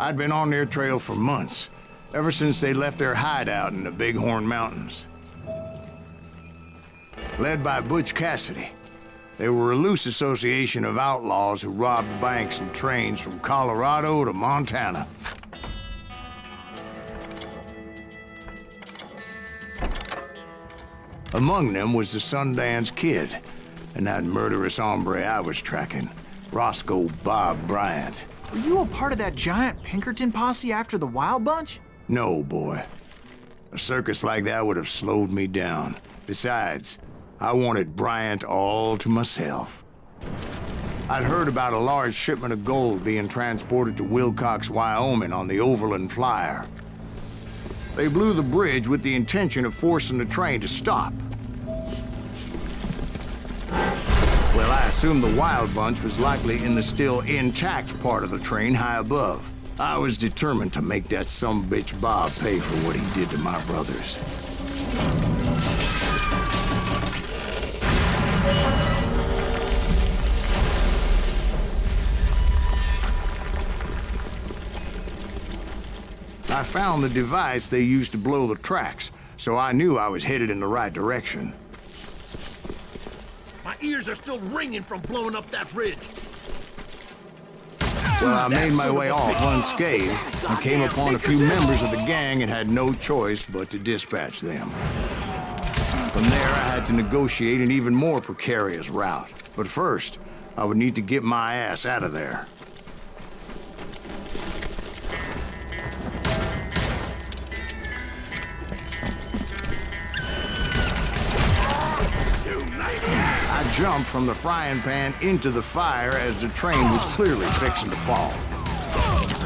I'd been on their trail for months, ever since they left their hideout in the Bighorn Mountains. Led by Butch Cassidy, they were a loose association of outlaws who robbed banks and trains from Colorado to Montana. Among them was the Sundance Kid, and that murderous hombre I was tracking, Roscoe Bob Bryant. Were you a part of that giant Pinkerton posse after the Wild Bunch? No, boy. A circus like that would have slowed me down. Besides, I wanted Bryant all to myself. I'd heard about a large shipment of gold being transported to Wilcox, Wyoming on the Overland Flyer. They blew the bridge with the intention of forcing the train to stop. Well, I assumed the Wild Bunch was likely in the still intact part of the train high above. I was determined to make that sumbitch Bob pay for what he did to my brothers. I found the device they used to blow the tracks, so I knew I was headed in the right direction. My ears are still ringing from blowing up that ridge. Well, I made my way off unscathed and came upon a few members of the gang and had no choice but to dispatch them. From there, I had to negotiate an even more precarious route. But first, I would need to get my ass out of there. I jumped from the frying pan into the fire as the train was clearly fixing to fall.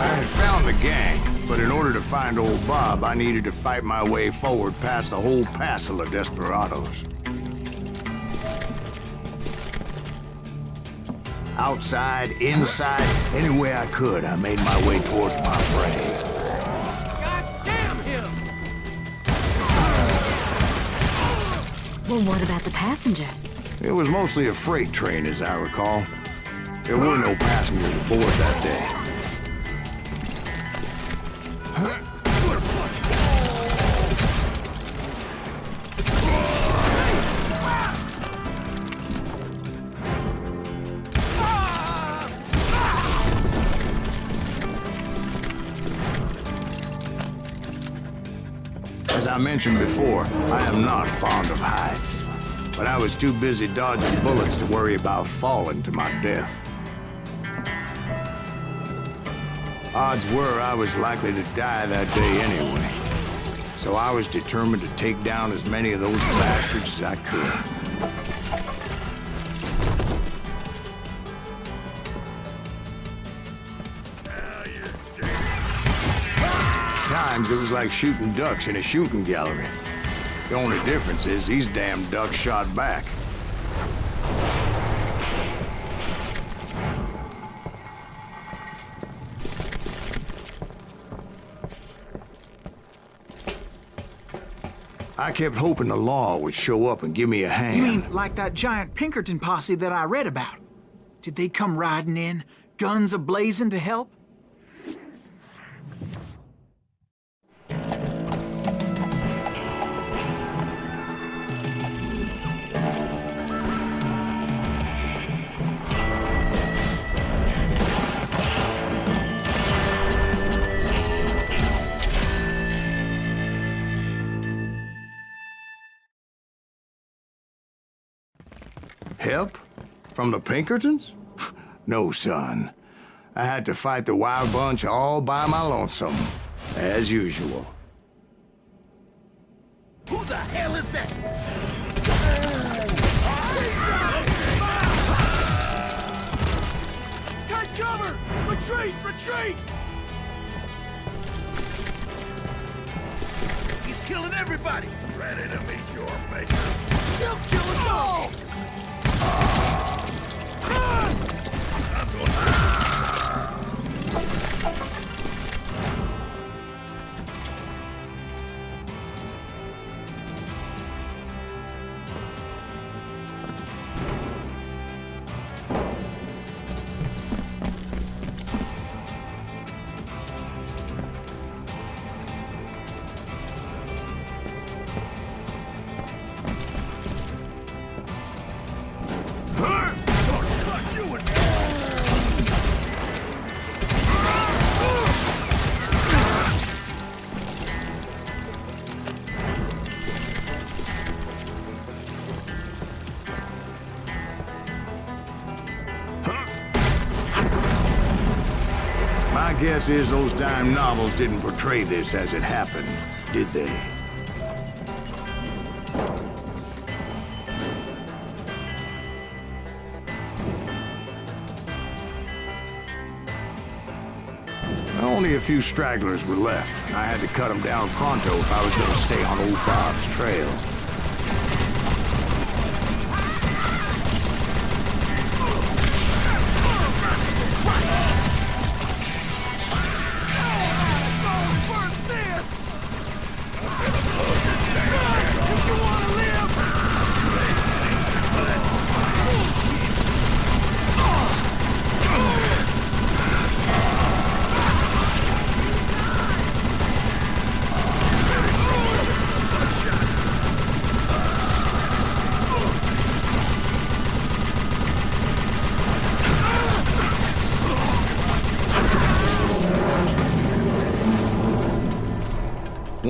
I had found the gang, but in order to find old Bob, I needed to fight my way forward past a whole passel of desperados. Outside, inside, any way I could, I made my way towards my prey. God damn him! Well, what about the passengers? It was mostly a freight train, as I recall. There were no passengers aboard that day. As I mentioned before, I am not fond of heights. But I was too busy dodging bullets to worry about falling to my death. Odds were I was likely to die that day anyway. So I was determined to take down as many of those bastards as I could. At times, it was like shooting ducks in a shooting gallery. The only difference is these damn ducks shot back. I kept hoping the law would show up and give me a hand. You mean like that giant Pinkerton posse that I read about? Did they come riding in, guns a-blazing to help? Help? From the Pinkertons? No, son. I had to fight the Wild Bunch all by my lonesome, as usual. Who the hell is that? Take cover! Retreat! Retreat! He's killing everybody! Ready to meet your maker. He'll kill us all! guess is those dime novels didn't portray this as it happened, did they? Only a few stragglers were left. I had to cut them down pronto if I was going to stay on old Bob's trail.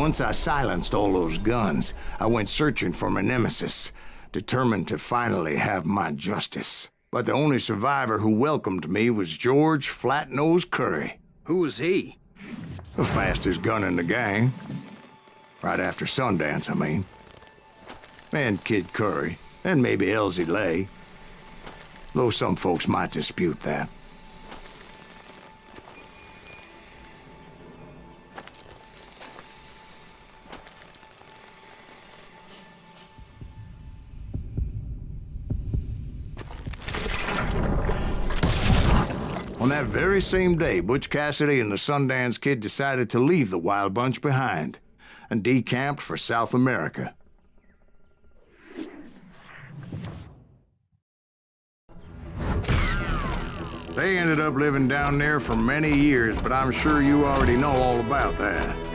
Once I silenced all those guns, I went searching for my nemesis, determined to finally have my justice. But the only survivor who welcomed me was George Flat-Nosed Curry. Who was he? The fastest gun in the gang. Right after Sundance, I mean. And Kid Curry, and maybe Elsie Lay. Though some folks might dispute that. On that very same day, Butch Cassidy and the Sundance Kid decided to leave the Wild Bunch behind and decamped for South America. They ended up living down there for many years, but I'm sure you already know all about that.